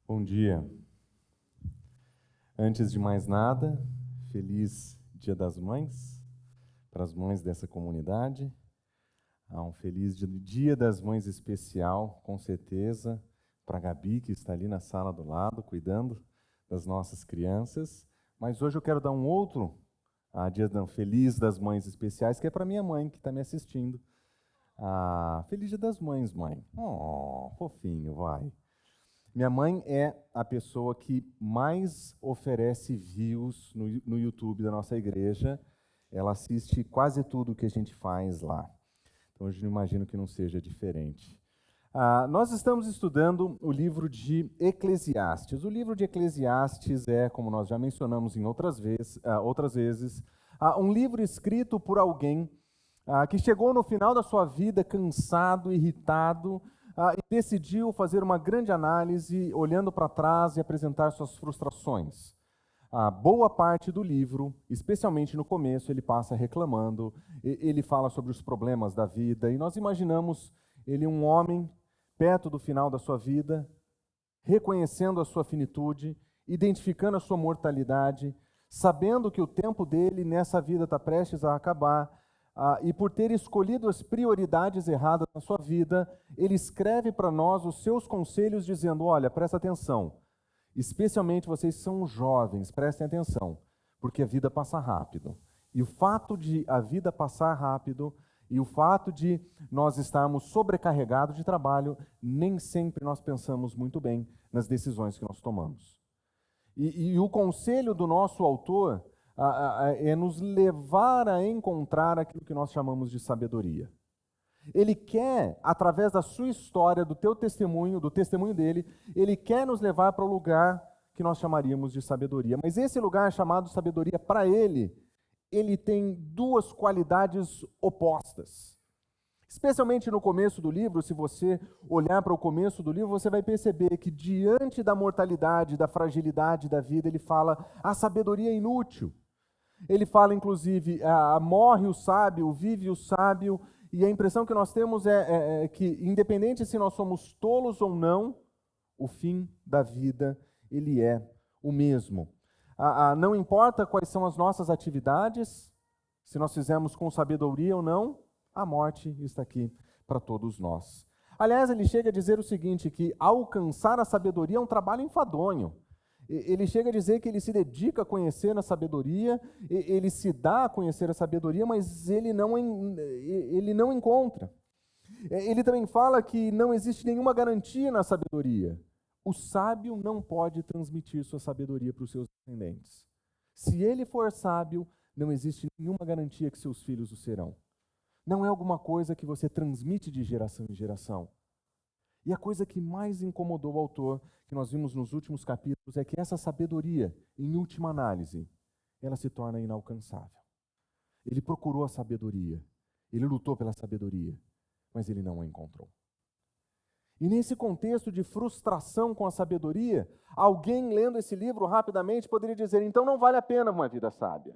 Bom dia. Antes de mais nada, feliz Dia das Mães para as mães dessa comunidade. Um feliz Dia das Mães especial, com certeza, para a Gabi, que está ali na sala do lado, cuidando das nossas crianças. Mas hoje eu quero dar um outro feliz das Mães especiais, que é para minha mãe, que está me assistindo. Feliz Dia das Mães, mãe. Oh, fofinho, vai. Minha mãe é a pessoa que mais oferece views no YouTube da nossa igreja. Ela assiste quase tudo que a gente faz lá. Então, hoje eu imagino que não seja diferente. Nós estamos estudando o livro de Eclesiastes. O livro de Eclesiastes é, como nós já mencionamos em outras vezes, um livro escrito por alguém que chegou no final da sua vida cansado, irritado, e decidiu fazer uma grande análise, olhando para trás e apresentar suas frustrações. Boa parte do livro, especialmente no começo, ele passa reclamando, ele fala sobre os problemas da vida, e nós imaginamos ele um homem perto do final da sua vida, reconhecendo a sua finitude, identificando a sua mortalidade, sabendo que o tempo dele nessa vida está prestes a acabar, e por ter escolhido as prioridades erradas na sua vida, ele escreve para nós os seus conselhos dizendo: olha, presta atenção, especialmente vocês que são jovens, prestem atenção, porque a vida passa rápido. E o fato de a vida passar rápido e o fato de nós estarmos sobrecarregados de trabalho, nem sempre nós pensamos muito bem nas decisões que nós tomamos. E o conselho do nosso autor é nos levar a encontrar aquilo que nós chamamos de sabedoria. Ele quer, através da sua história, do teu testemunho, do testemunho dele, ele quer nos levar para o lugar que nós chamaríamos de sabedoria. Mas esse lugar chamado sabedoria, para ele tem duas qualidades opostas. Especialmente no começo do livro, se você olhar para o começo do livro, você vai perceber que diante da mortalidade, da fragilidade da vida, ele fala: a sabedoria é inútil. Ele fala, inclusive, morre o sábio, vive o sábio, e a impressão que nós temos é que, independente se nós somos tolos ou não, o fim da vida, ele é o mesmo. Não importa quais são as nossas atividades, se nós fizermos com sabedoria ou não, a morte está aqui para todos nós. Aliás, ele chega a dizer o seguinte, que alcançar a sabedoria é um trabalho enfadonho. Ele chega a dizer que ele se dedica a conhecer a sabedoria, ele se dá a conhecer a sabedoria, mas ele não encontra. Ele também fala que não existe nenhuma garantia na sabedoria. O sábio não pode transmitir sua sabedoria para os seus descendentes. Se ele for sábio, não existe nenhuma garantia que seus filhos o serão. Não é alguma coisa que você transmite de geração em geração. E a coisa que mais incomodou o autor, que nós vimos nos últimos capítulos, é que essa sabedoria, em última análise, ela se torna inalcançável. Ele procurou a sabedoria, ele lutou pela sabedoria, mas ele não a encontrou. E nesse contexto de frustração com a sabedoria, alguém lendo esse livro rapidamente poderia dizer: então não vale a pena uma vida sábia.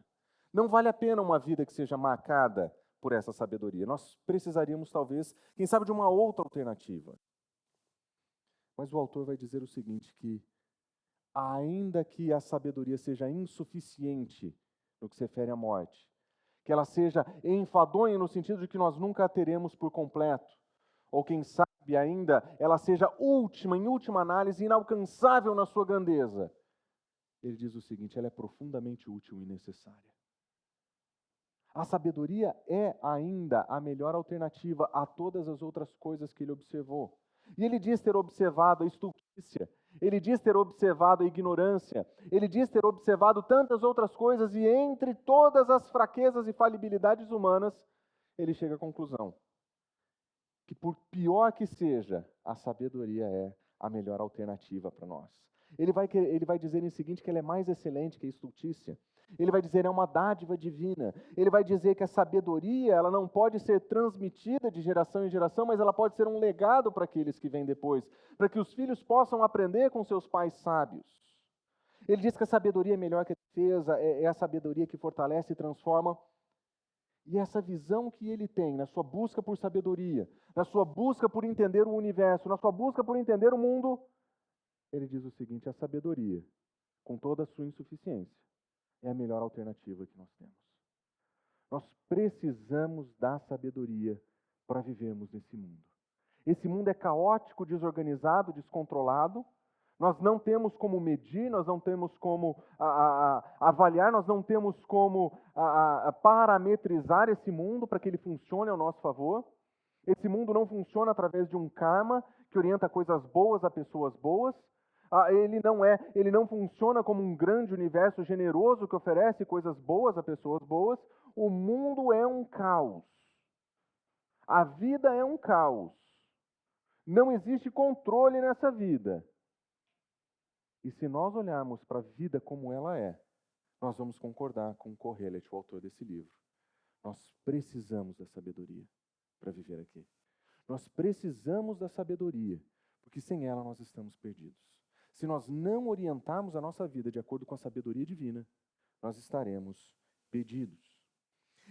Não vale a pena uma vida que seja marcada por essa sabedoria. Nós precisaríamos, talvez, quem sabe, de uma outra alternativa. Mas o autor vai dizer o seguinte, que ainda que a sabedoria seja insuficiente no que se refere à morte, que ela seja enfadonha no sentido de que nós nunca a teremos por completo, ou quem sabe ainda ela seja última, em última análise, inalcançável na sua grandeza, ele diz o seguinte: ela é profundamente útil e necessária. A sabedoria é ainda a melhor alternativa a todas as outras coisas que ele observou. E ele diz ter observado a estultícia, ele diz ter observado a ignorância, ele diz ter observado tantas outras coisas, e entre todas as fraquezas e falibilidades humanas, ele chega à conclusão que, por pior que seja, a sabedoria é a melhor alternativa para nós. Ele vai dizer em seguinte que ela é mais excelente que a estultícia. Ele vai dizer é uma dádiva divina. Ele vai dizer que a sabedoria, ela não pode ser transmitida de geração em geração, mas ela pode ser um legado para aqueles que vêm depois, para que os filhos possam aprender com seus pais sábios. Ele diz que a sabedoria é melhor que a defesa, é a sabedoria que fortalece e transforma. E essa visão que ele tem na sua busca por sabedoria, na sua busca por entender o universo, na sua busca por entender o mundo, Ele diz o seguinte: a sabedoria, com toda a sua insuficiência, é a melhor alternativa que nós temos. Nós precisamos da sabedoria para vivermos nesse mundo. Esse mundo é caótico, desorganizado, descontrolado. Nós não temos como medir, nós não temos como avaliar, nós não temos como parametrizar esse mundo para que ele funcione ao nosso favor. Esse mundo não funciona através de um karma que orienta coisas boas a pessoas boas. Ele não funciona como um grande universo generoso que oferece coisas boas a pessoas boas. O mundo é um caos. A vida é um caos. Não existe controle nessa vida. E se nós olharmos para a vida como ela é, nós vamos concordar com Kohelet, o autor desse livro. Nós precisamos da sabedoria para viver aqui. Nós precisamos da sabedoria, porque sem ela nós estamos perdidos. Se nós não orientarmos a nossa vida de acordo com a sabedoria divina, nós estaremos perdidos.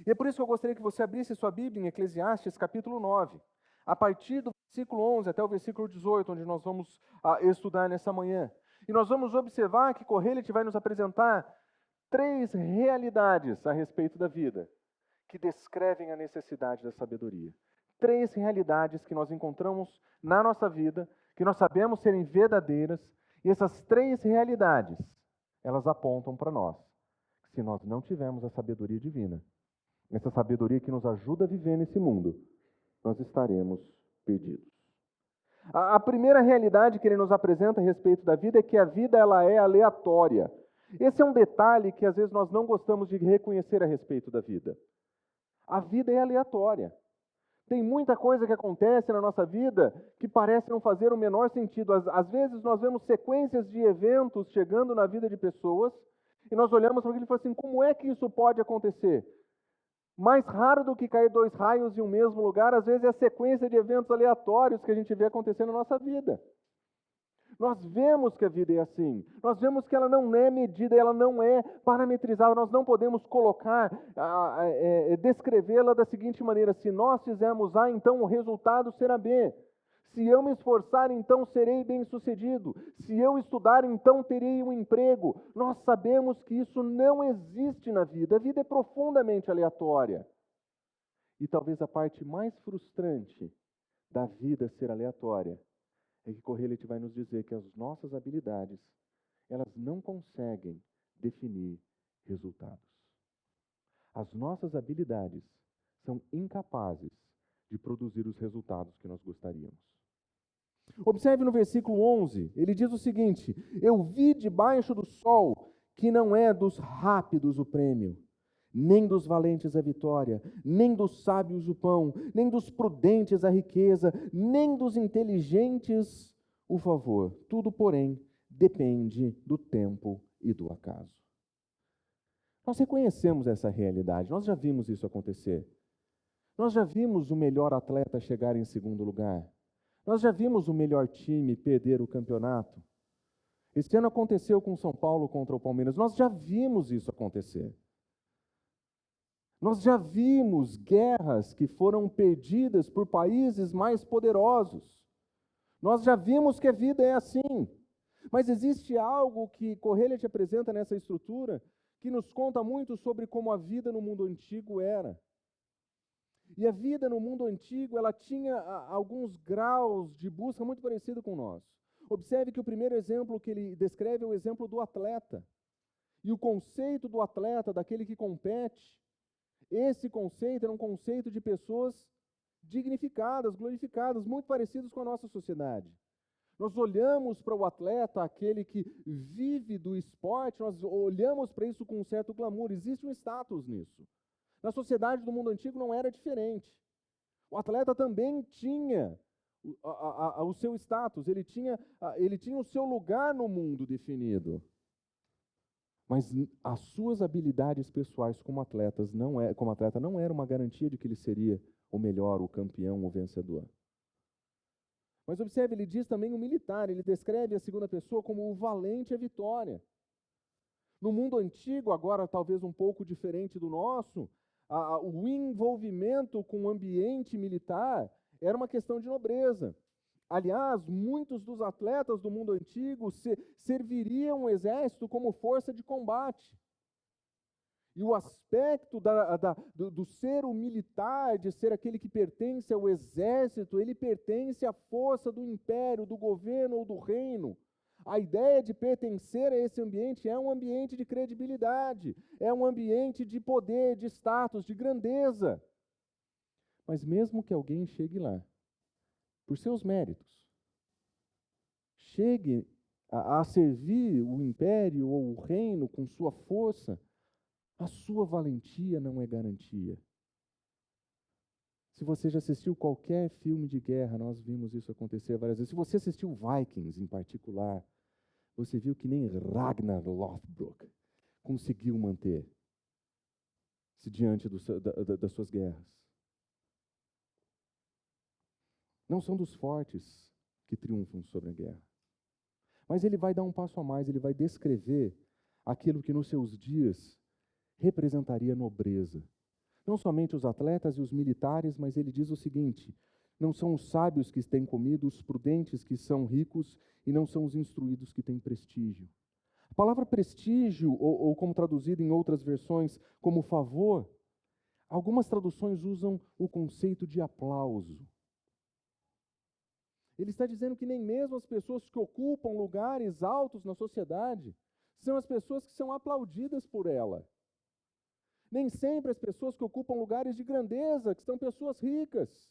E é por isso que eu gostaria que você abrisse sua Bíblia em Eclesiastes capítulo 9, a partir do versículo 11 até o versículo 18, onde nós vamos estudar nessa manhã. E nós vamos observar que Kohelet vai nos apresentar 3 realidades a respeito da vida, que descrevem a necessidade da sabedoria. 3 realidades que nós encontramos na nossa vida, que nós sabemos serem verdadeiras, e essas 3 realidades, elas apontam para nós, que se nós não tivermos a sabedoria divina, essa sabedoria que nos ajuda a viver nesse mundo, nós estaremos perdidos. A primeira realidade que ele nos apresenta a respeito da vida é que a vida ela é aleatória. Esse é um detalhe que às vezes nós não gostamos de reconhecer a respeito da vida. A vida é aleatória. Tem muita coisa que acontece na nossa vida que parece não fazer o menor sentido. Às vezes nós vemos sequências de eventos chegando na vida de pessoas e nós olhamos para aquilo e falamos assim, como é que isso pode acontecer? Mais raro do que cair 2 raios em um mesmo lugar, às vezes é a sequência de eventos aleatórios que a gente vê acontecendo na nossa vida. Nós vemos que a vida é assim, nós vemos que ela não é medida, ela não é parametrizada, nós não podemos colocar, descrevê-la da seguinte maneira: se nós fizermos A, então o resultado será B. Se eu me esforçar, então serei bem-sucedido. Se eu estudar, então terei um emprego. Nós sabemos que isso não existe na vida. A vida é profundamente aleatória. E talvez a parte mais frustrante da vida ser aleatória é que Kohelet vai nos dizer que as nossas habilidades, elas não conseguem definir resultados. As nossas habilidades são incapazes de produzir os resultados que nós gostaríamos. Observe no versículo 11, ele diz o seguinte: eu vi debaixo do sol que não é dos rápidos o prêmio, nem dos valentes a vitória, nem dos sábios o pão, nem dos prudentes a riqueza, nem dos inteligentes o favor. Tudo, porém, depende do tempo e do acaso. Nós reconhecemos essa realidade, nós já vimos isso acontecer. Nós já vimos o melhor atleta chegar em segundo lugar. Nós já vimos o melhor time perder o campeonato. Esse ano aconteceu com São Paulo contra o Palmeiras. Nós já vimos isso acontecer. Nós já vimos guerras que foram perdidas por países mais poderosos. Nós já vimos que a vida é assim. Mas existe algo que Kohelet apresenta nessa estrutura que nos conta muito sobre como a vida no mundo antigo era. E a vida no mundo antigo, ela tinha alguns graus de busca muito parecido com o nosso. Observe que o primeiro exemplo que ele descreve é o exemplo do atleta. E o conceito do atleta, daquele que compete, esse conceito era um conceito de pessoas dignificadas, glorificadas, muito parecidos com a nossa sociedade. Nós olhamos para o atleta, aquele que vive do esporte, nós olhamos para isso com um certo glamour, existe um status nisso. Na sociedade do mundo antigo não era diferente. O atleta também tinha o seu status, ele tinha o seu lugar no mundo definido. Mas as suas habilidades pessoais como atleta não era uma garantia de que ele seria o melhor, o campeão, o vencedor. Mas observe, ele diz também o militar, ele descreve a segunda pessoa como o valente à vitória. No mundo antigo, agora talvez um pouco diferente do nosso, o envolvimento com o ambiente militar era uma questão de nobreza. Aliás, muitos dos atletas do mundo antigo serviriam o exército como força de combate. E o aspecto do ser o militar, de ser aquele que pertence ao exército, ele pertence à força do império, do governo ou do reino. A ideia de pertencer a esse ambiente é um ambiente de credibilidade, é um ambiente de poder, de status, de grandeza. Mas mesmo que alguém chegue lá, por seus méritos, chegue a servir o império ou o reino com sua força, a sua valentia não é garantia. Se você já assistiu qualquer filme de guerra, nós vimos isso acontecer várias vezes. Se você assistiu Vikings em particular, você viu que nem Ragnar Lothbrok conseguiu manter-se diante das suas guerras. Não são dos fortes que triunfam sobre a guerra. Mas ele vai dar um passo a mais, ele vai descrever aquilo que nos seus dias representaria nobreza. Não somente os atletas e os militares, mas ele diz o seguinte: não são os sábios que têm comido, os prudentes que são ricos, e não são os instruídos que têm prestígio. A palavra prestígio, ou como traduzido em outras versões, como favor, algumas traduções usam o conceito de aplauso. Ele está dizendo que nem mesmo as pessoas que ocupam lugares altos na sociedade são as pessoas que são aplaudidas por ela. Nem sempre as pessoas que ocupam lugares de grandeza, que são pessoas ricas.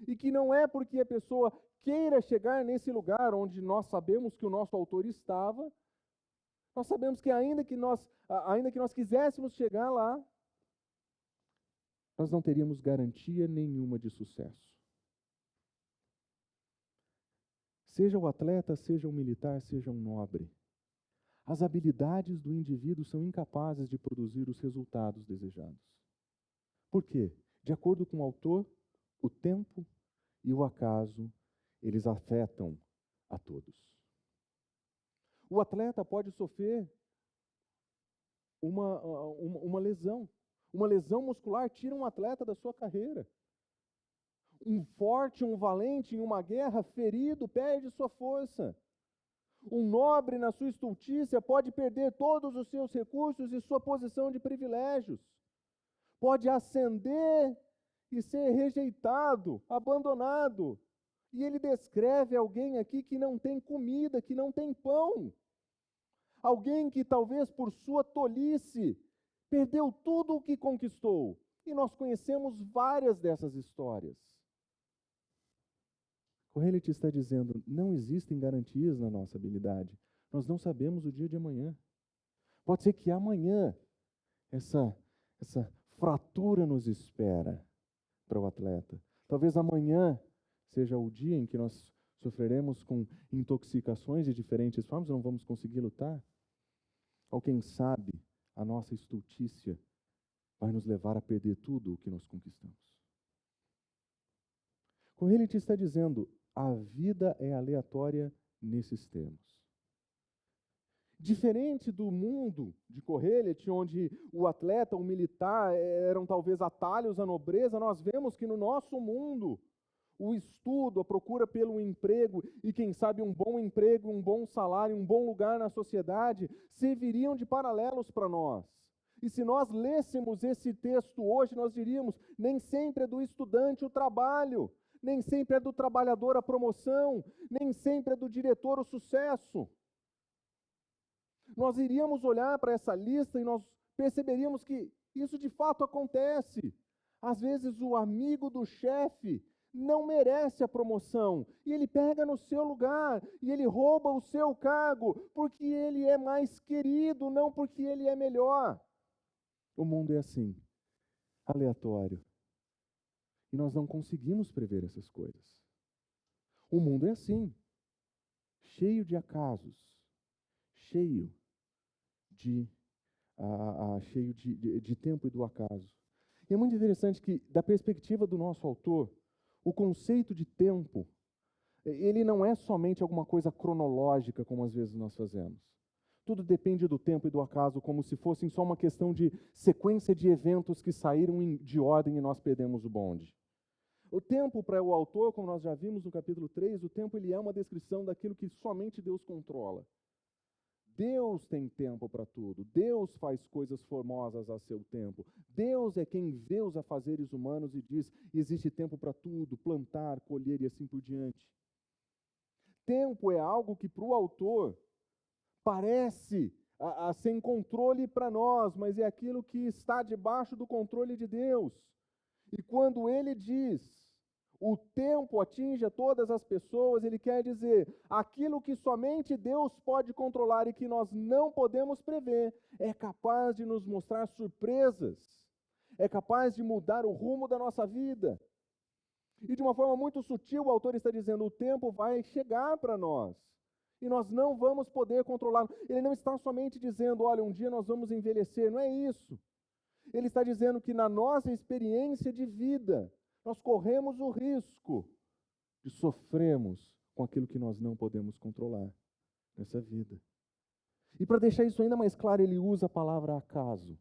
E que não é porque a pessoa queira chegar nesse lugar onde nós sabemos que o nosso autor estava, nós sabemos que ainda que nós quiséssemos chegar lá, nós não teríamos garantia nenhuma de sucesso. Seja o atleta, seja o militar, seja um nobre, as habilidades do indivíduo são incapazes de produzir os resultados desejados. Por quê? De acordo com o autor, o tempo e o acaso, eles afetam a todos. O atleta pode sofrer uma lesão. Uma lesão muscular tira um atleta da sua carreira. Um forte, um valente em uma guerra, ferido, perde sua força. Um nobre na sua estultícia pode perder todos os seus recursos e sua posição de privilégios. Pode ascender e ser rejeitado, abandonado. E ele descreve alguém aqui que não tem comida, que não tem pão. Alguém que talvez por sua tolice perdeu tudo o que conquistou. E nós conhecemos várias dessas histórias. Kohelet está dizendo, não existem garantias na nossa habilidade. Nós não sabemos o dia de amanhã. Pode ser que amanhã essa fratura nos espera para o atleta. Talvez amanhã seja o dia em que nós sofreremos com intoxicações de diferentes formas e não vamos conseguir lutar. Ou quem sabe a nossa estultícia vai nos levar a perder tudo o que nós conquistamos. Kohelet está dizendo, a vida é aleatória nesses termos. Diferente do mundo de Kohelet, onde o atleta, o militar eram talvez atalhos à nobreza, nós vemos que no nosso mundo, o estudo, a procura pelo emprego e, quem sabe, um bom emprego, um bom salário, um bom lugar na sociedade, serviriam de paralelos para nós. E se nós lêssemos esse texto hoje, nós diríamos, nem sempre é do estudante o trabalho, nem sempre é do trabalhador a promoção, nem sempre é do diretor o sucesso. Nós iríamos olhar para essa lista e nós perceberíamos que isso de fato acontece. Às vezes o amigo do chefe não merece a promoção e ele pega no seu lugar e ele rouba o seu cargo porque ele é mais querido, não porque ele é melhor. O mundo é assim, aleatório. E nós não conseguimos prever essas coisas. O mundo é assim, cheio de acasos, cheio de tempo e do acaso. E é muito interessante que, da perspectiva do nosso autor, o conceito de tempo, ele não é somente alguma coisa cronológica, como às vezes nós fazemos. Tudo depende do tempo e do acaso, como se fossem só uma questão de sequência de eventos que saíram de ordem e nós perdemos o bonde. O tempo, para o autor, como nós já vimos no capítulo 3, o tempo ele é uma descrição daquilo que somente Deus controla. Deus tem tempo para tudo. Deus faz coisas formosas a seu tempo. Deus é quem vê os afazeres humanos e diz: existe tempo para tudo, plantar, colher e assim por diante. Tempo é algo que para o autor parece sem controle para nós, mas é aquilo que está debaixo do controle de Deus. E quando ele diz o tempo atinge a todas as pessoas, ele quer dizer aquilo que somente Deus pode controlar e que nós não podemos prever, é capaz de nos mostrar surpresas, é capaz de mudar o rumo da nossa vida. E de uma forma muito sutil, o autor está dizendo: o tempo vai chegar para nós. E nós não vamos poder controlá-lo. Ele não está somente dizendo: olha, um dia nós vamos envelhecer. Não é isso. Ele está dizendo que na nossa experiência de vida, nós corremos o risco de sofrermos com aquilo que nós não podemos controlar nessa vida. E para deixar isso ainda mais claro, ele usa a palavra acaso.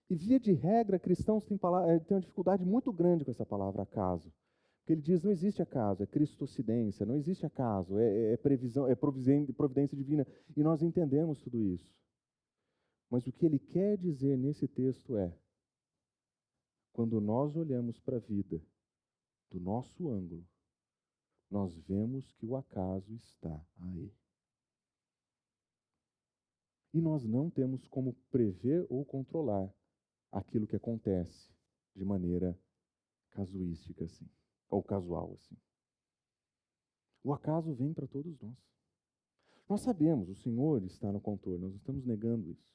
E via de regra, cristãos têm uma dificuldade muito grande com essa palavra acaso. Porque ele diz: não existe acaso, é cristocidência, não existe acaso, é previsão, é providência divina. E nós entendemos tudo isso. Mas o que ele quer dizer nesse texto é: quando nós olhamos para a vida do nosso ângulo, nós vemos que o acaso está aí. E nós não temos como prever ou controlar aquilo que acontece de maneira casuística assim, ou casual assim. O acaso vem para todos nós. Nós sabemos, o Senhor está no controle, nós não estamos negando isso.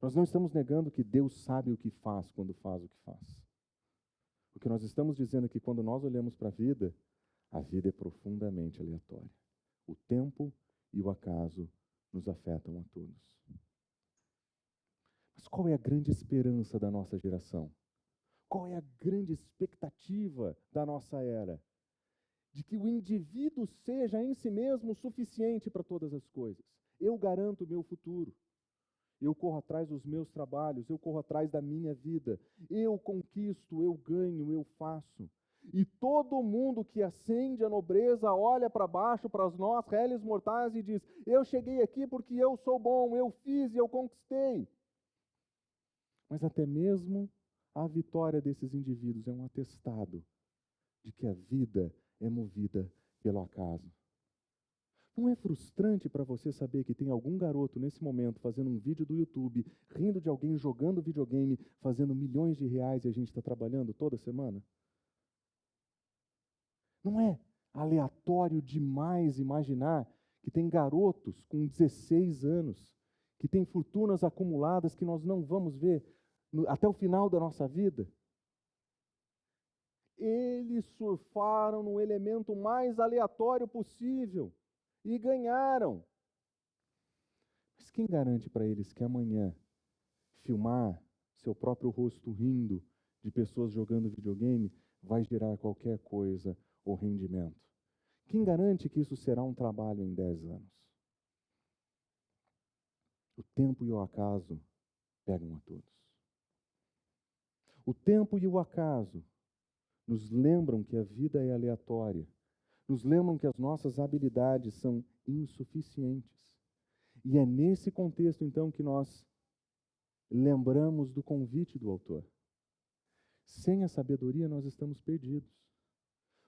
Nós não estamos negando que Deus sabe o que faz quando faz o que faz. O que nós estamos dizendo é que quando nós olhamos para a vida é profundamente aleatória. O tempo e o acaso nos afetam a todos. Mas qual é a grande esperança da nossa geração? Qual é a grande expectativa da nossa era? De que o indivíduo seja em si mesmo suficiente para todas as coisas. Eu garanto o meu futuro. Eu corro atrás dos meus trabalhos, eu corro atrás da minha vida. Eu conquisto, eu ganho, eu faço. E todo mundo que ascende a nobreza olha para baixo, para nós, réis mortais, e diz: eu cheguei aqui porque eu sou bom, eu fiz e eu conquistei. Mas até mesmo a vitória desses indivíduos é um atestado de que a vida é movida pelo acaso. Não é frustrante para você saber que tem algum garoto nesse momento fazendo um vídeo do YouTube, rindo de alguém jogando videogame, fazendo milhões de reais e a gente está trabalhando toda semana? Não é aleatório demais imaginar que tem garotos com 16 anos, que têm fortunas acumuladas que nós não vamos ver até o final da nossa vida? Eles surfaram no elemento mais aleatório possível e ganharam. Mas quem garante para eles que amanhã filmar seu próprio rosto rindo de pessoas jogando videogame vai gerar qualquer coisa ou rendimento? Quem garante que isso será um trabalho em 10 anos? O tempo e o acaso pegam a todos. O tempo e o acaso nos lembram que a vida é aleatória, nos lembram que as nossas habilidades são insuficientes. E é nesse contexto, então, que nós lembramos do convite do autor. Sem a sabedoria, nós estamos perdidos.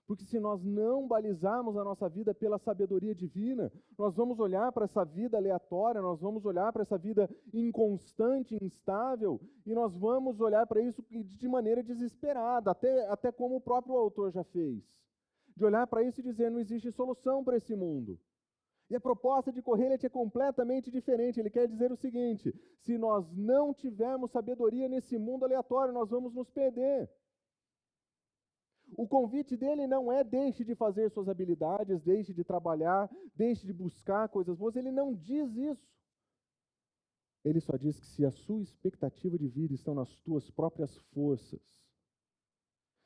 Porque se nós não balizarmos a nossa vida pela sabedoria divina, nós vamos olhar para essa vida aleatória, nós vamos olhar para essa vida inconstante, instável, e nós vamos olhar para isso de maneira desesperada, até como o próprio autor já fez. De olhar para isso e dizer: não existe solução para esse mundo. E a proposta de Kohelet é completamente diferente. Ele quer dizer o seguinte: se nós não tivermos sabedoria nesse mundo aleatório, nós vamos nos perder. O convite dele não é: deixe de fazer suas habilidades, deixe de trabalhar, deixe de buscar coisas boas. Ele não diz isso. Ele só diz que se a sua expectativa de vida está nas tuas próprias forças,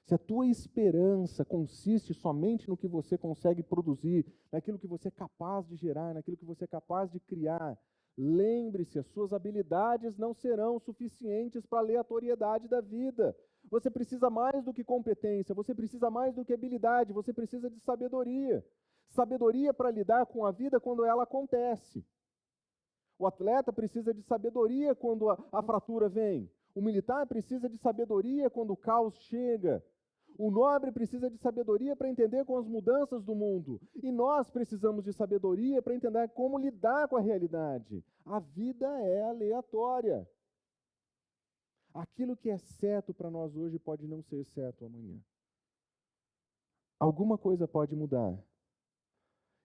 se a tua esperança consiste somente no que você consegue produzir, naquilo que você é capaz de gerar, naquilo que você é capaz de criar, lembre-se, as suas habilidades não serão suficientes para a aleatoriedade da vida. Você precisa mais do que competência, você precisa mais do que habilidade, você precisa de sabedoria. Sabedoria para lidar com a vida quando ela acontece. O atleta precisa de sabedoria quando a fratura vem. O militar precisa de sabedoria quando o caos chega. O nobre precisa de sabedoria para entender com as mudanças do mundo. E nós precisamos de sabedoria para entender como lidar com a realidade. A vida é aleatória. Aquilo que é certo para nós hoje pode não ser certo amanhã. Alguma coisa pode mudar.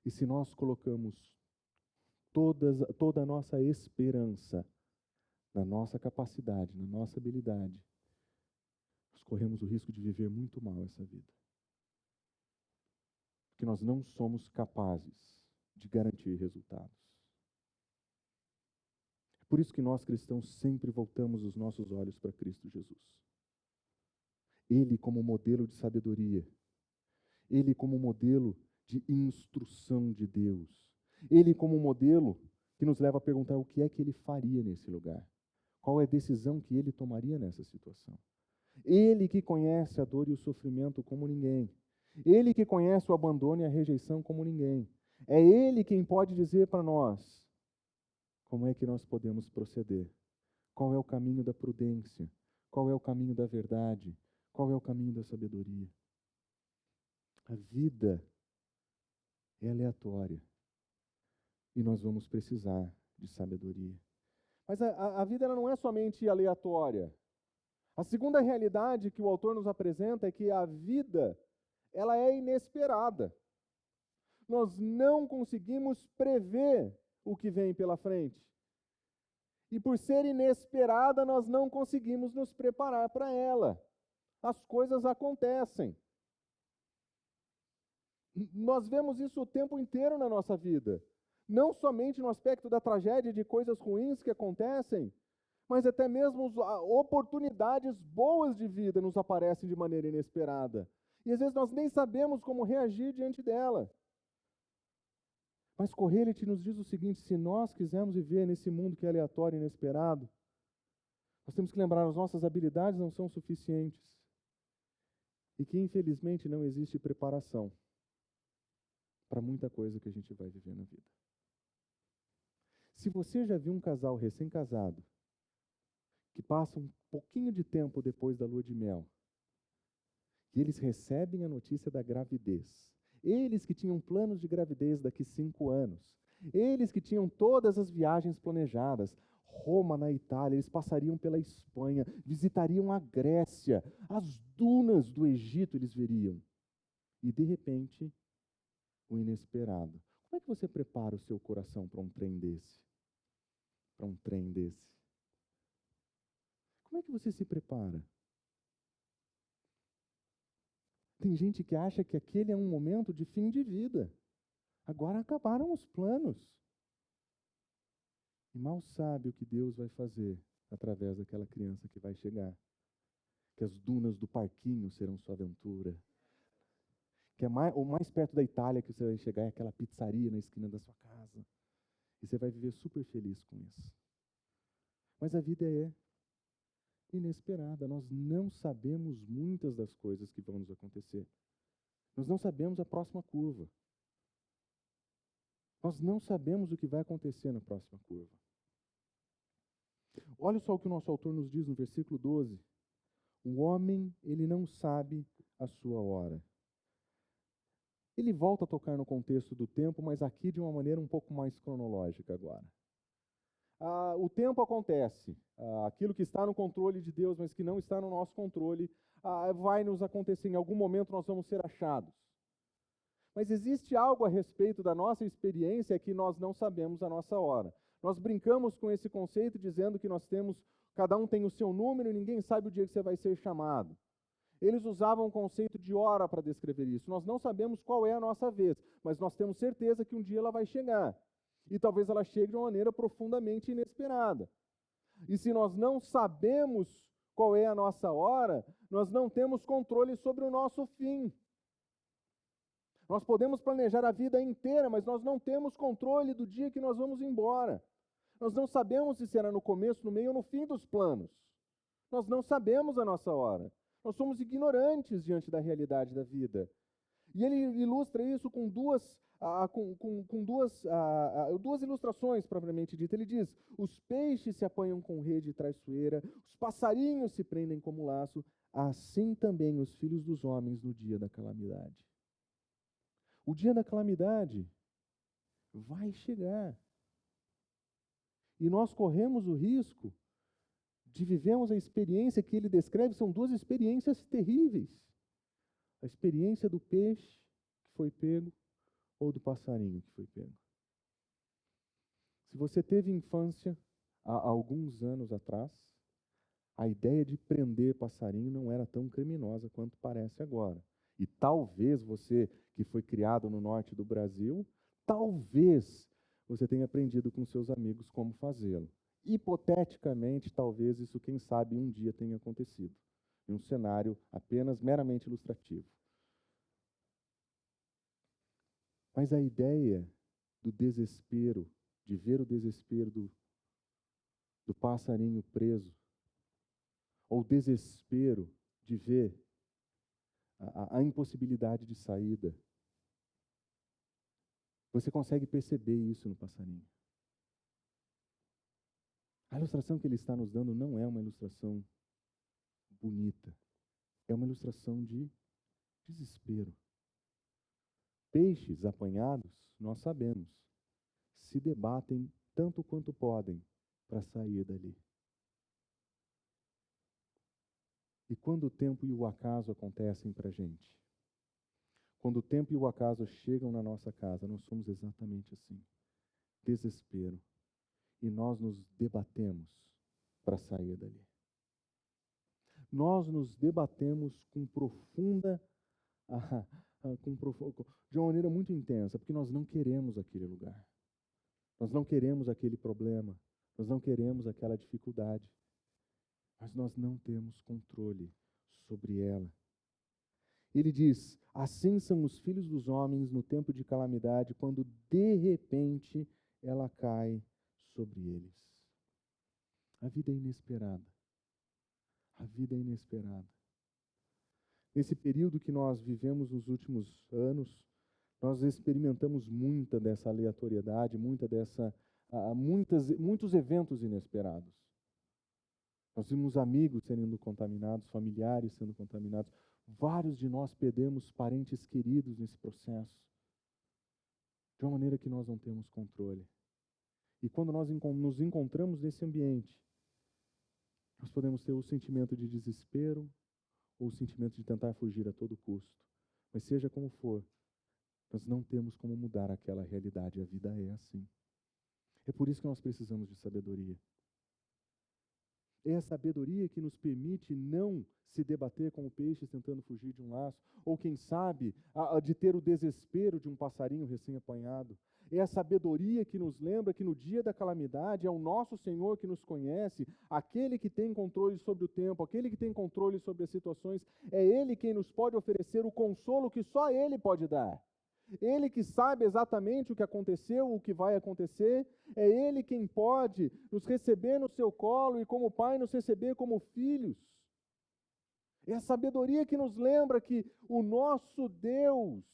E se nós colocamos toda a nossa esperança na nossa capacidade, na nossa habilidade, nós corremos o risco de viver muito mal essa vida. Porque nós não somos capazes de garantir resultados. É por isso que nós cristãos sempre voltamos os nossos olhos para Cristo Jesus. Ele como modelo de sabedoria, Ele como modelo de instrução de Deus, Ele como modelo que nos leva a perguntar o que é que Ele faria nesse lugar, qual é a decisão que Ele tomaria nessa situação. Ele que conhece a dor e o sofrimento como ninguém, Ele que conhece o abandono e a rejeição como ninguém, é Ele quem pode dizer para nós como é que nós podemos proceder, qual é o caminho da prudência, qual é o caminho da verdade, qual é o caminho da sabedoria. A vida é aleatória e nós vamos precisar de sabedoria. Mas a vida ela não é somente aleatória. A segunda realidade que o autor nos apresenta é que a vida ela é inesperada. Nós não conseguimos prever o que vem pela frente. E por ser inesperada, nós não conseguimos nos preparar para ela. As coisas acontecem. Nós vemos isso o tempo inteiro na nossa vida. Não somente no aspecto da tragédia, de coisas ruins que acontecem, mas até mesmo oportunidades boas de vida nos aparecem de maneira inesperada. E às vezes nós nem sabemos como reagir diante dela. Mas Corrêa nos diz o seguinte: se nós quisermos viver nesse mundo que é aleatório e inesperado, nós temos que lembrar que as nossas habilidades não são suficientes e que infelizmente não existe preparação para muita coisa que a gente vai viver na vida. Se você já viu um casal recém-casado que passa um pouquinho de tempo depois da lua de mel e eles recebem a notícia da gravidez, eles que tinham planos de gravidez daqui 5 anos, eles que tinham todas as viagens planejadas, Roma, na Itália, eles passariam pela Espanha, visitariam a Grécia, as dunas do Egito eles veriam. E de repente, o inesperado. Como é que você prepara o seu coração para um trem desse? Para um trem desse? Como é que você se prepara? Tem gente que acha que aquele é um momento de fim de vida. Agora acabaram os planos. E mal sabe o que Deus vai fazer através daquela criança que vai chegar. Que as dunas do parquinho serão sua aventura. Que o mais perto da Itália que você vai chegar é aquela pizzaria na esquina da sua casa. E você vai viver super feliz com isso. Mas a vida é inesperada. Nós não sabemos muitas das coisas que vão nos acontecer. Nós não sabemos a próxima curva. Nós não sabemos o que vai acontecer na próxima curva. Olha só o que o nosso autor nos diz no versículo 12. O homem, ele não sabe a sua hora. Ele volta a tocar no contexto do tempo, mas aqui de uma maneira um pouco mais cronológica agora. O tempo acontece. Aquilo que está no controle de Deus, mas que não está no nosso controle, vai nos acontecer. Em algum momento nós vamos ser achados. Mas existe algo a respeito da nossa experiência que nós não sabemos a nossa hora. Nós brincamos com esse conceito dizendo que cada um tem o seu número e ninguém sabe o dia que você vai ser chamado. Eles usavam o conceito de hora para descrever isso. Nós não sabemos qual é a nossa vez, mas nós temos certeza que um dia ela vai chegar. E talvez ela chegue de uma maneira profundamente inesperada. E se nós não sabemos qual é a nossa hora, nós não temos controle sobre o nosso fim. Nós podemos planejar a vida inteira, mas nós não temos controle do dia que nós vamos embora. Nós não sabemos se será no começo, no meio ou no fim dos planos. Nós não sabemos a nossa hora. Nós somos ignorantes diante da realidade da vida. E ele ilustra isso com duas ilustrações, propriamente dita. Ele diz: os peixes se apanham com rede traiçoeira, os passarinhos se prendem como laço, assim também os filhos dos homens no dia da calamidade. O dia da calamidade vai chegar. E nós corremos o risco de vivermos a experiência que ele descreve. São duas experiências terríveis. A experiência do peixe que foi pego ou do passarinho que foi pego. Se você teve infância há alguns anos atrás, a ideia de prender passarinho não era tão criminosa quanto parece agora. E talvez você, que foi criado no norte do Brasil, talvez você tenha aprendido com seus amigos como fazê-lo. Hipoteticamente, talvez isso, quem sabe, um dia tenha acontecido. Em um cenário apenas meramente ilustrativo. Mas a ideia do desespero, de ver o desespero do passarinho preso, ou o desespero de ver a impossibilidade de saída, você consegue perceber isso no passarinho. A ilustração que ele está nos dando não é uma ilustração bonita, é uma ilustração de desespero. Peixes apanhados, nós sabemos, se debatem tanto quanto podem para sair dali. E quando o tempo e o acaso acontecem para a gente, quando o tempo e o acaso chegam na nossa casa, nós somos exatamente assim. Desespero. E nós nos debatemos para sair dali. Nós nos debatemos de uma maneira muito intensa, porque nós não queremos aquele lugar. Nós não queremos aquele problema. Nós não queremos aquela dificuldade. Mas nós não temos controle sobre ela. Ele diz: assim são os filhos dos homens no tempo de calamidade, quando de repente ela cai sobre eles. A vida é inesperada. A vida é inesperada. Nesse período que nós vivemos nos últimos anos, nós experimentamos muita dessa aleatoriedade, muitos eventos inesperados. Nós vimos amigos sendo contaminados, familiares sendo contaminados. Vários de nós perdemos parentes queridos nesse processo, de uma maneira que nós não temos controle. E quando nós nos encontramos nesse ambiente, nós podemos ter o sentimento de desespero ou o sentimento de tentar fugir a todo custo. Mas seja como for, nós não temos como mudar aquela realidade. A vida é assim. É por isso que nós precisamos de sabedoria. É a sabedoria que nos permite não se debater como peixes tentando fugir de um laço, ou quem sabe, de ter o desespero de um passarinho recém-apanhado. É a sabedoria que nos lembra que no dia da calamidade é o nosso Senhor que nos conhece, aquele que tem controle sobre o tempo, aquele que tem controle sobre as situações, é Ele quem nos pode oferecer o consolo que só Ele pode dar. Ele que sabe exatamente o que aconteceu, o que vai acontecer, é Ele quem pode nos receber no seu colo e como Pai nos receber como filhos. É a sabedoria que nos lembra que o nosso Deus,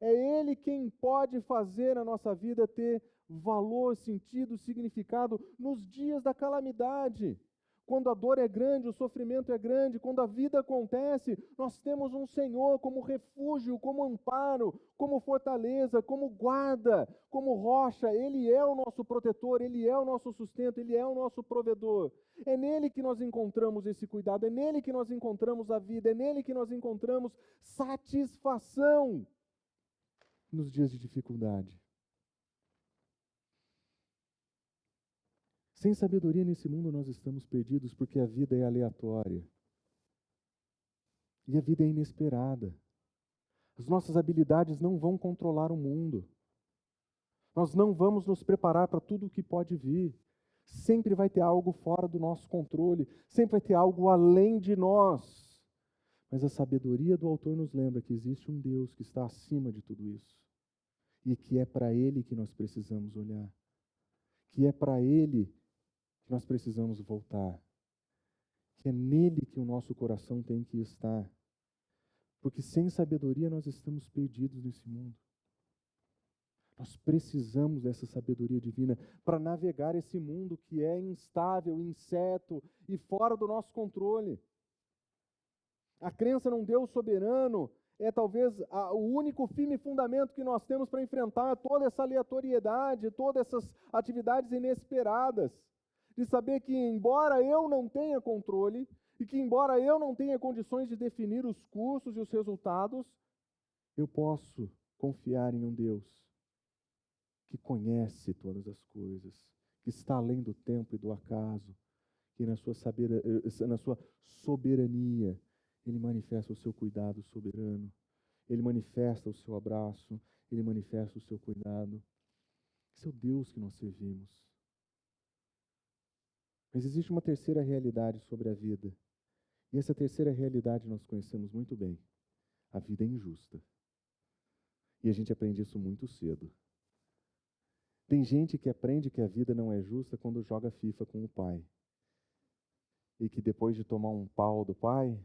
é Ele quem pode fazer a nossa vida ter valor, sentido, significado nos dias da calamidade. Quando a dor é grande, o sofrimento é grande, quando a vida acontece, nós temos um Senhor como refúgio, como amparo, como fortaleza, como guarda, como rocha. Ele é o nosso protetor, Ele é o nosso sustento, Ele é o nosso provedor. É nele que nós encontramos esse cuidado, é nele que nós encontramos a vida, é nele que nós encontramos satisfação nos dias de dificuldade. Sem sabedoria nesse mundo nós estamos perdidos, porque a vida é aleatória. E a vida é inesperada. As nossas habilidades não vão controlar o mundo. Nós não vamos nos preparar para tudo o que pode vir. Sempre vai ter algo fora do nosso controle, sempre vai ter algo além de nós. Mas a sabedoria do autor nos lembra que existe um Deus que está acima de tudo isso. E que é para Ele que nós precisamos olhar. Que é para Ele que nós precisamos voltar, que é nele que o nosso coração tem que estar. Porque sem sabedoria nós estamos perdidos nesse mundo. Nós precisamos dessa sabedoria divina para navegar esse mundo que é instável, incerto e fora do nosso controle. A crença num Deus soberano é talvez o único firme fundamento que nós temos para enfrentar toda essa aleatoriedade, todas essas atividades inesperadas. De saber que, embora eu não tenha controle, e que, embora eu não tenha condições de definir os cursos e os resultados, eu posso confiar em um Deus que conhece todas as coisas, que está além do tempo e do acaso, que na sua soberania, Ele manifesta o seu cuidado soberano, Ele manifesta o seu abraço, Ele manifesta o seu cuidado. Esse é o Deus que nós servimos. Mas existe uma terceira realidade sobre a vida. E essa terceira realidade nós conhecemos muito bem. A vida é injusta. E a gente aprende isso muito cedo. Tem gente que aprende que a vida não é justa quando joga FIFA com o pai. E que depois de tomar um pau do pai,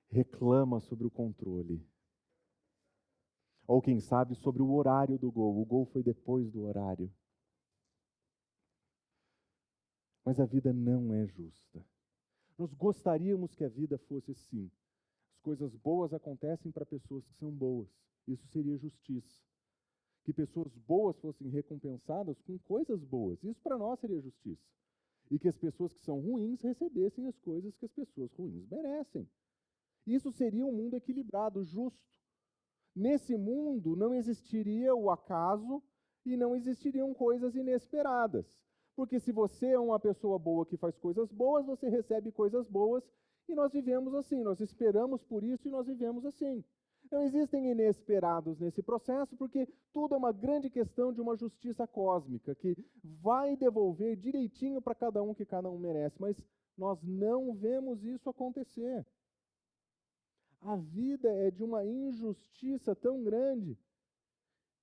reclama sobre o controle. Ou quem sabe sobre o horário do gol. O gol foi depois do horário. Mas a vida não é justa. Nós gostaríamos que a vida fosse assim. As coisas boas acontecem para pessoas que são boas. Isso seria justiça. Que pessoas boas fossem recompensadas com coisas boas. Isso para nós seria justiça. E que as pessoas que são ruins recebessem as coisas que as pessoas ruins merecem. Isso seria um mundo equilibrado, justo. Nesse mundo não existiria o acaso e não existiriam coisas inesperadas. Porque se você é uma pessoa boa que faz coisas boas, você recebe coisas boas e nós vivemos assim, nós esperamos por isso e nós vivemos assim. Não existem inesperados nesse processo, porque tudo é uma grande questão de uma justiça cósmica, que vai devolver direitinho para cada um que cada um merece, mas nós não vemos isso acontecer. A vida é de uma injustiça tão grande,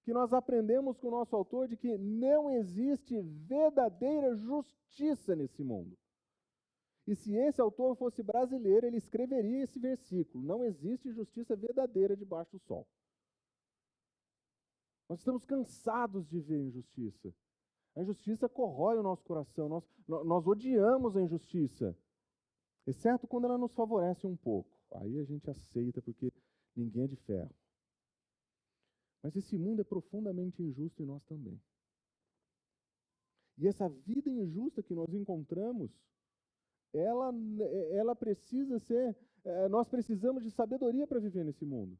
que nós aprendemos com o nosso autor de que não existe verdadeira justiça nesse mundo. E se esse autor fosse brasileiro, ele escreveria esse versículo: não existe justiça verdadeira debaixo do sol. Nós estamos cansados de ver injustiça. A injustiça corrói o nosso coração, nós odiamos a injustiça, exceto quando ela nos favorece um pouco. Aí a gente aceita porque ninguém é de ferro. Mas esse mundo é profundamente injusto e nós também. E essa vida injusta que nós encontramos, ela precisa ser, nós precisamos de sabedoria para viver nesse mundo.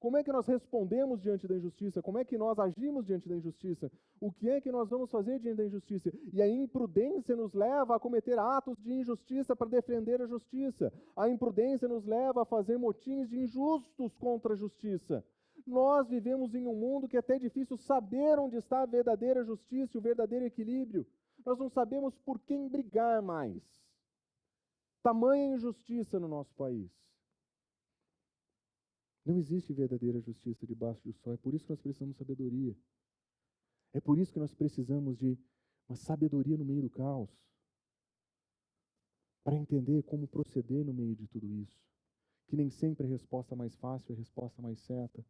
Como é que nós respondemos diante da injustiça? Como é que nós agimos diante da injustiça? O que é que nós vamos fazer diante da injustiça? E a imprudência nos leva a cometer atos de injustiça para defender a justiça. A imprudência nos leva a fazer motins de injustos contra a justiça. Nós vivemos em um mundo que é até difícil saber onde está a verdadeira justiça e o verdadeiro equilíbrio. Nós não sabemos por quem brigar mais. Tamanha injustiça no nosso país. Não existe verdadeira justiça debaixo do sol. É por isso que nós precisamos de sabedoria. É por isso que nós precisamos de uma sabedoria no meio do caos. Para entender como proceder no meio de tudo isso. Que nem sempre a resposta mais fácil é a resposta mais certa.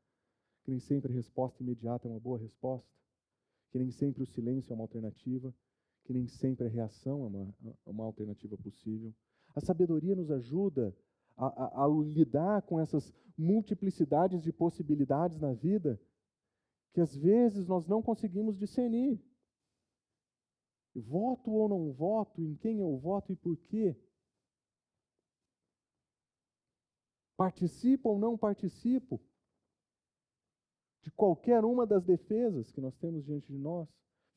Que nem sempre a resposta imediata é uma boa resposta. Que nem sempre o silêncio é uma alternativa. Que nem sempre a reação é uma alternativa possível. A sabedoria nos ajuda a lidar com essas multiplicidades de possibilidades na vida que às vezes nós não conseguimos discernir. Voto ou não voto, em quem eu voto e por quê? Participo ou não participo de qualquer uma das defesas que nós temos diante de nós?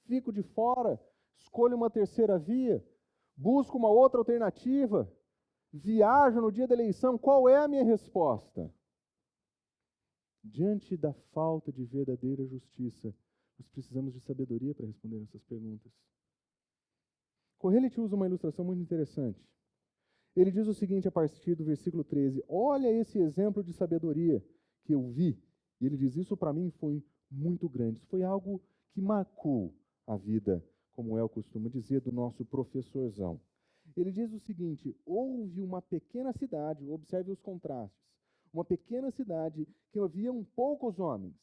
Fico de fora, escolho uma terceira via, busco uma outra alternativa, viajo no dia da eleição. Qual é a minha resposta? Diante da falta de verdadeira justiça, nós precisamos de sabedoria para responder essas perguntas. Kohelet usa uma ilustração muito interessante. Ele diz o seguinte a partir do versículo 13: olha esse exemplo de sabedoria que eu vi. E ele diz: isso para mim foi muito grande. Isso foi algo que marcou a vida, como eu costumo dizer, do nosso professorzão. Ele diz o seguinte: houve uma pequena cidade, observe os contrastes, uma pequena cidade que haviam poucos homens.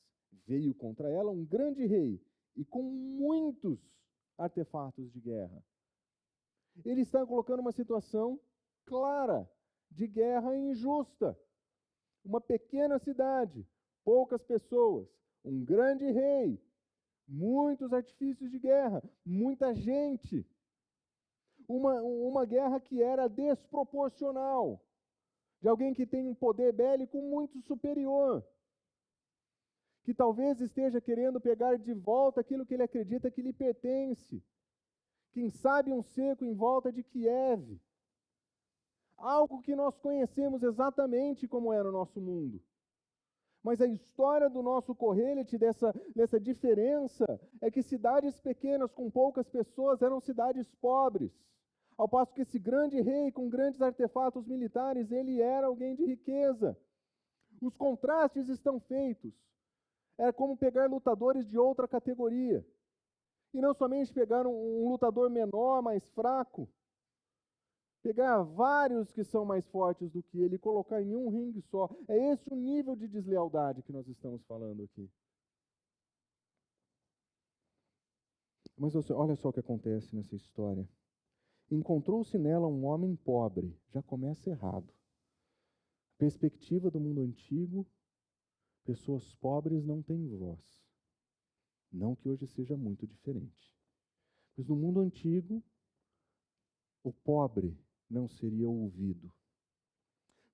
Veio contra ela um grande rei e com muitos artefatos de guerra. Ele está colocando uma situação clara de guerra injusta. Uma pequena cidade, poucas pessoas, um grande rei, muitos artifícios de guerra, muita gente. Uma guerra que era desproporcional, de alguém que tem um poder bélico muito superior, que talvez esteja querendo pegar de volta aquilo que ele acredita que lhe pertence. Quem sabe um cerco em volta de Kiev. Algo que nós conhecemos exatamente como era o nosso mundo. Mas a história do nosso Kohelet, dessa diferença, é que cidades pequenas com poucas pessoas eram cidades pobres. Ao passo que esse grande rei com grandes artefatos militares, ele era alguém de riqueza. Os contrastes estão feitos. É como pegar lutadores de outra categoria. E não somente pegar um lutador menor, mais fraco, pegar vários que são mais fortes do que ele e colocar em um ringue só. É esse o nível de deslealdade que nós estamos falando aqui. Mas olha só o que acontece nessa história. Encontrou-se nela um homem pobre. Já começa errado. Perspectiva do mundo antigo, pessoas pobres não têm voz. Não que hoje seja muito diferente. Mas no mundo antigo, o pobre não seria ouvido.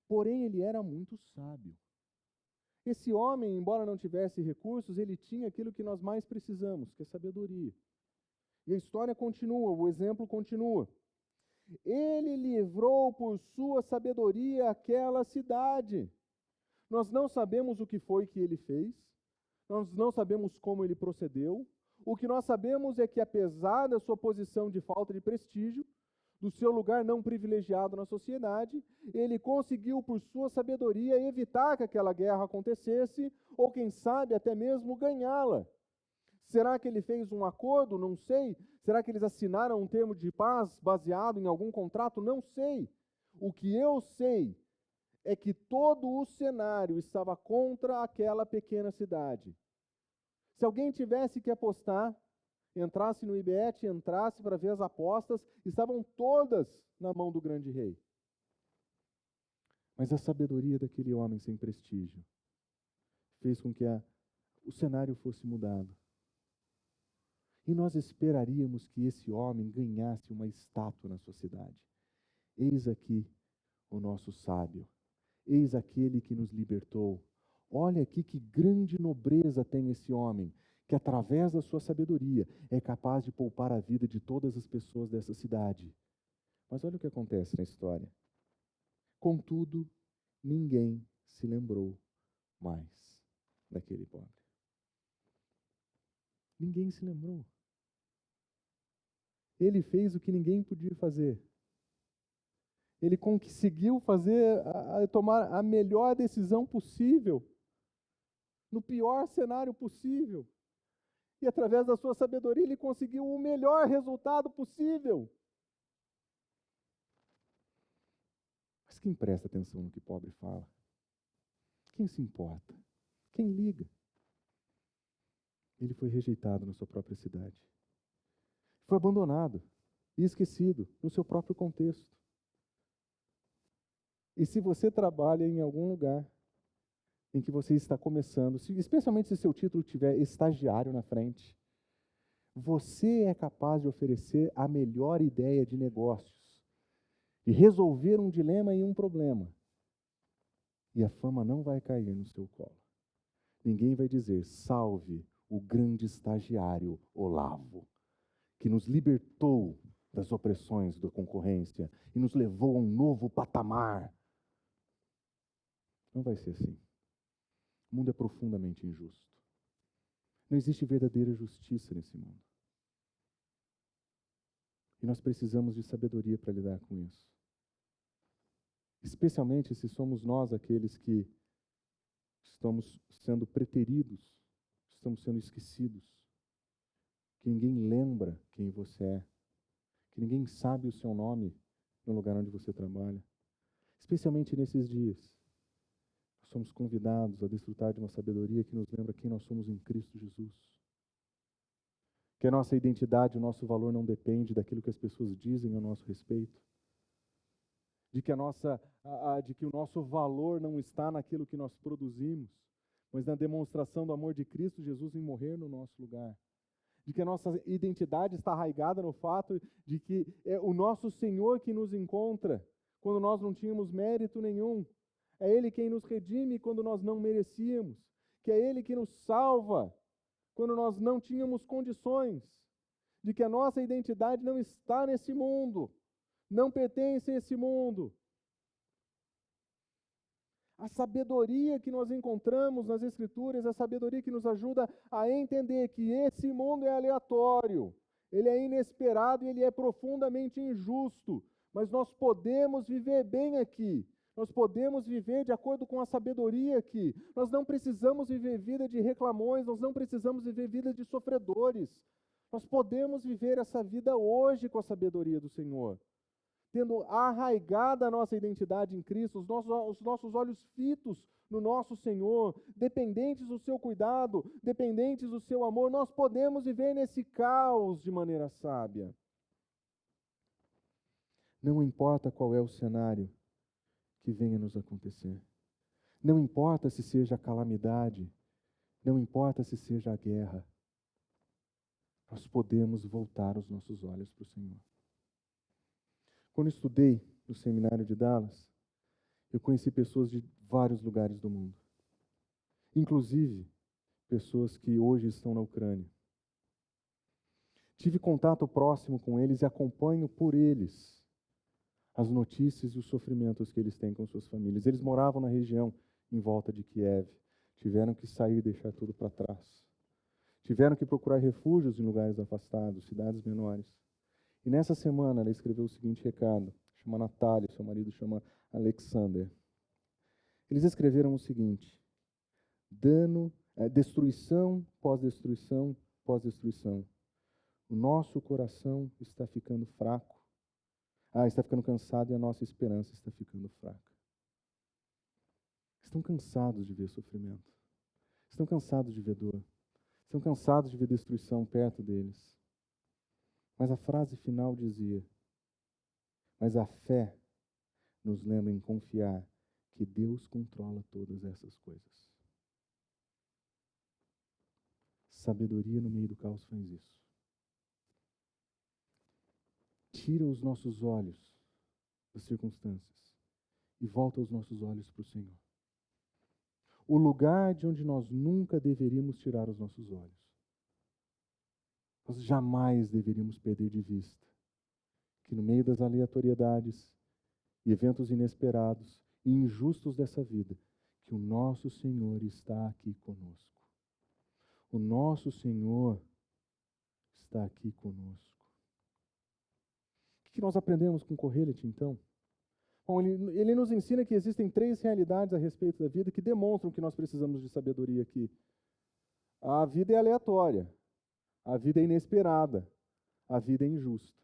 Porém, ele era muito sábio. Esse homem, embora não tivesse recursos, ele tinha aquilo que nós mais precisamos, que é sabedoria. E a história continua, o exemplo continua. Ele livrou por sua sabedoria aquela cidade. Nós não sabemos o que foi que ele fez, nós não sabemos como ele procedeu. O que nós sabemos é que, apesar da sua posição de falta de prestígio, do seu lugar não privilegiado na sociedade, ele conseguiu, por sua sabedoria, evitar que aquela guerra acontecesse, ou quem sabe até mesmo ganhá-la. Será que ele fez um acordo? Não sei. Será que eles assinaram um termo de paz baseado em algum contrato? Não sei. O que eu sei é que todo o cenário estava contra aquela pequena cidade. Se alguém tivesse que apostar, entrasse no IBET, entrasse para ver as apostas, estavam todas na mão do grande rei. Mas a sabedoria daquele homem sem prestígio fez com que o cenário fosse mudado. E nós esperaríamos que esse homem ganhasse uma estátua na sociedade. Eis aqui o nosso sábio. Eis aquele que nos libertou. Olha aqui que grande nobreza tem esse homem, que através da sua sabedoria é capaz de poupar a vida de todas as pessoas dessa cidade. Mas olha o que acontece na história. Contudo, ninguém se lembrou mais daquele pobre. Ninguém se lembrou. Ele fez o que ninguém podia fazer. Ele conseguiu tomar a melhor decisão possível, no pior cenário possível. E através da sua sabedoria ele conseguiu o melhor resultado possível. Mas quem presta atenção no que o pobre fala? Quem se importa? Quem liga? Ele foi rejeitado na sua própria cidade. Foi abandonado e esquecido no seu próprio contexto. E se você trabalha em algum lugar em que você está começando, especialmente se seu título tiver estagiário na frente, você é capaz de oferecer a melhor ideia de negócios, de resolver um dilema e um problema. E a fama não vai cair no seu colo. Ninguém vai dizer, salve o grande estagiário Olavo, que nos libertou das opressões da concorrência e nos levou a um novo patamar. Não vai ser assim. O mundo é profundamente injusto. Não existe verdadeira justiça nesse mundo. E nós precisamos de sabedoria para lidar com isso. Especialmente se somos nós aqueles que estamos sendo preteridos, estamos sendo esquecidos, que ninguém lembra quem você é, que ninguém sabe o seu nome, no lugar onde você trabalha. Especialmente nesses dias, nós somos convidados a desfrutar de uma sabedoria que nos lembra quem nós somos em Cristo Jesus. Que a nossa identidade, o nosso valor não depende daquilo que as pessoas dizem a nosso respeito. De que o nosso valor não está naquilo que nós produzimos, mas na demonstração do amor de Cristo Jesus em morrer no nosso lugar. De que a nossa identidade está arraigada no fato de que é o nosso Senhor que nos encontra quando nós não tínhamos mérito nenhum. É Ele quem nos redime quando nós não merecíamos. Que é Ele que nos salva quando nós não tínhamos condições. De que a nossa identidade não está nesse mundo, não pertence a esse mundo. A sabedoria que nós encontramos nas Escrituras, a sabedoria que nos ajuda a entender que esse mundo é aleatório, ele é inesperado e ele é profundamente injusto, mas nós podemos viver bem aqui, nós podemos viver de acordo com a sabedoria aqui, nós não precisamos viver vida de reclamões, nós não precisamos viver vida de sofredores, nós podemos viver essa vida hoje com a sabedoria do Senhor. Tendo arraigada a nossa identidade em Cristo, os nossos olhos fitos no nosso Senhor, dependentes do seu cuidado, dependentes do seu amor, nós podemos viver nesse caos de maneira sábia. Não importa qual é o cenário que venha nos acontecer, não importa se seja a calamidade, não importa se seja a guerra, nós podemos voltar os nossos olhos para o Senhor. Quando estudei no seminário de Dallas, eu conheci pessoas de vários lugares do mundo. Inclusive, pessoas que hoje estão na Ucrânia. Tive contato próximo com eles e acompanho por eles as notícias e os sofrimentos que eles têm com suas famílias. Eles moravam na região em volta de Kiev. Tiveram que sair e deixar tudo para trás. Tiveram que procurar refúgios em lugares afastados, cidades menores. E nessa semana ela escreveu o seguinte recado, chama Natália, seu marido chama Alexander. Eles escreveram o seguinte: destruição pós destruição pós destruição. O nosso coração está ficando fraco. Está ficando cansado e a nossa esperança está ficando fraca. Estão cansados de ver sofrimento. Estão cansados de ver dor. Estão cansados de ver destruição perto deles. Mas a frase final dizia: mas a fé nos lembra em confiar que Deus controla todas essas coisas. Sabedoria no meio do caos faz isso. Tira os nossos olhos das circunstâncias e volta os nossos olhos para o Senhor. O lugar de onde nós nunca deveríamos tirar os nossos olhos. Nós jamais deveríamos perder de vista que no meio das aleatoriedades e eventos inesperados e injustos dessa vida, que o nosso Senhor está aqui conosco. O nosso Senhor está aqui conosco. O que nós aprendemos com Kohelet, então? Bom, ele nos ensina que existem 3 realidades a respeito da vida que demonstram que nós precisamos de sabedoria aqui. A vida é aleatória. A vida é inesperada, a vida é injusta.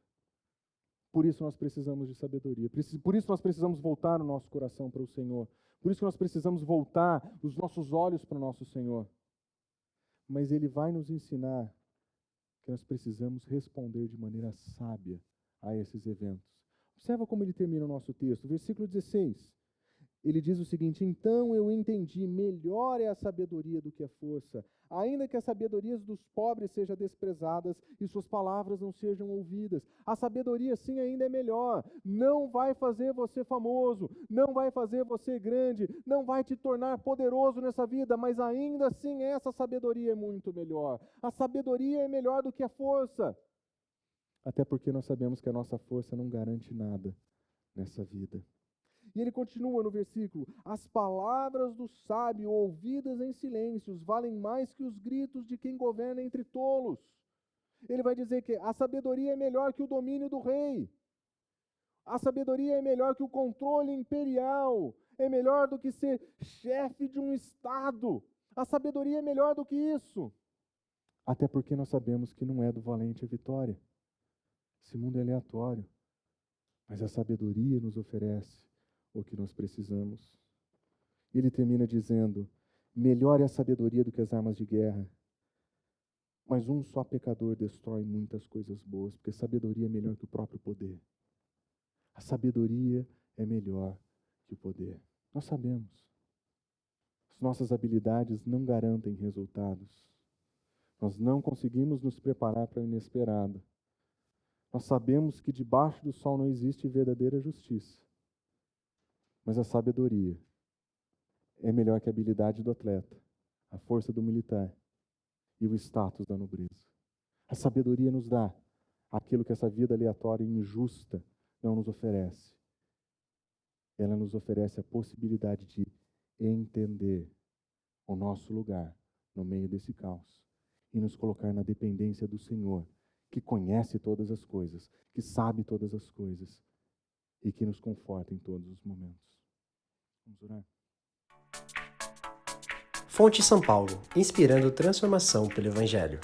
Por isso nós precisamos de sabedoria, por isso nós precisamos voltar o nosso coração para o Senhor, por isso que nós precisamos voltar os nossos olhos para o nosso Senhor. Mas Ele vai nos ensinar que nós precisamos responder de maneira sábia a esses eventos. Observa como ele termina o nosso texto, versículo 16. Ele diz o seguinte: então eu entendi, melhor é a sabedoria do que a força, ainda que as sabedorias dos pobres sejam desprezadas e suas palavras não sejam ouvidas. A sabedoria sim ainda é melhor, não vai fazer você famoso, não vai fazer você grande, não vai te tornar poderoso nessa vida, mas ainda assim essa sabedoria é muito melhor. A sabedoria é melhor do que a força, até porque nós sabemos que a nossa força não garante nada nessa vida. E ele continua no versículo: as palavras do sábio ouvidas em silêncios valem mais que os gritos de quem governa entre tolos. Ele vai dizer que a sabedoria é melhor que o domínio do rei. A sabedoria é melhor que o controle imperial. É melhor do que ser chefe de um estado. A sabedoria é melhor do que isso. Até porque nós sabemos que não é do valente a vitória. Esse mundo é aleatório. Mas a sabedoria nos oferece o que nós precisamos. Ele termina dizendo: melhor é a sabedoria do que as armas de guerra. Mas um só pecador destrói muitas coisas boas, porque sabedoria é melhor que o próprio poder. A sabedoria é melhor que o poder. Nós sabemos. As nossas habilidades não garantem resultados. Nós não conseguimos nos preparar para o inesperado. Nós sabemos que debaixo do sol não existe verdadeira justiça. Mas a sabedoria é melhor que a habilidade do atleta, a força do militar e o status da nobreza. A sabedoria nos dá aquilo que essa vida aleatória e injusta não nos oferece. Ela nos oferece a possibilidade de entender o nosso lugar no meio desse caos e nos colocar na dependência do Senhor, que conhece todas as coisas, que sabe todas as coisas e que nos conforta em todos os momentos. Vamos orar? Fonte São Paulo, inspirando transformação pelo Evangelho.